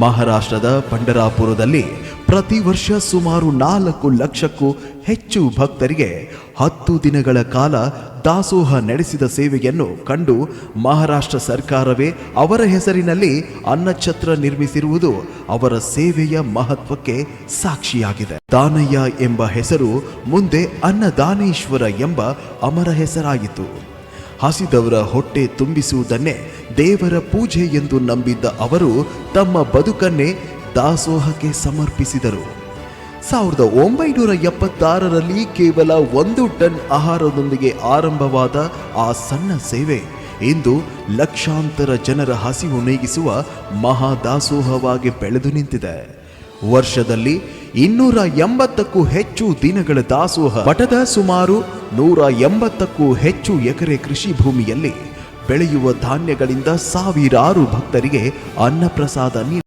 ಮಹಾರಾಷ್ಟ್ರದ ಪಂಢರಾಪುರದಲ್ಲಿ ಪ್ರತಿ ವರ್ಷ ಸುಮಾರು 4 ಲಕ್ಷಕ್ಕೂ ಹೆಚ್ಚು ಭಕ್ತರಿಗೆ 10 ದಿನಗಳ ಕಾಲ ದಾಸೋಹ ನಡೆಸಿದ ಸೇವೆಯನ್ನು ಕಂಡು ಮಹಾರಾಷ್ಟ್ರ ಸರ್ಕಾರವೇ ಅವರ ಹೆಸರಿನಲ್ಲಿ ಅನ್ನಛತ್ರ ನಿರ್ಮಿಸಿರುವುದು ಅವರ ಸೇವೆಯ ಮಹತ್ವಕ್ಕೆ ಸಾಕ್ಷಿಯಾಗಿದೆ. ದಾನಯ್ಯ ಎಂಬ ಹೆಸರು ಮುಂದೆ ಅನ್ನದಾನೇಶ್ವರ ಎಂಬ ಅಮರ ಹೆಸರಾಯಿತು. ಹಸಿದವರ ಹೊಟ್ಟೆ ತುಂಬಿಸುವುದನ್ನೇ ದೇವರ ಪೂಜೆ ಎಂದು ನಂಬಿದ್ದ ಅವರು ತಮ್ಮ ಬದುಕನ್ನೇ ದಾಸೋಹಕ್ಕೆ ಸಮರ್ಪಿಸಿದರು. 1976ರಲ್ಲಿ ಕೇವಲ 1 ಟನ್ ಆಹಾರದೊಂದಿಗೆ ಆರಂಭವಾದ ಆ ಸಣ್ಣ ಸೇವೆ ಇಂದು ಲಕ್ಷಾಂತರ ಜನರ ಹಸಿವು ನೀಗಿಸುವ ಮಹಾದಾಸೋಹವಾಗಿ ಬೆಳೆದು ನಿಂತಿದೆ. ವರ್ಷದಲ್ಲಿ 280ಕ್ಕೂ ಹೆಚ್ಚು ದಿನಗಳ ದಾಸೋಹ ಮಠದ ಸುಮಾರು 180ಕ್ಕೂ ಹೆಚ್ಚು ಎಕರೆ ಕೃಷಿ ಭೂಮಿಯಲ್ಲಿ ಬೆಳೆಯುವ ಧಾನ್ಯಗಳಿಂದ ಸಾವಿರಾರು ಭಕ್ತರಿಗೆ ಅನ್ನಪ್ರಸಾದ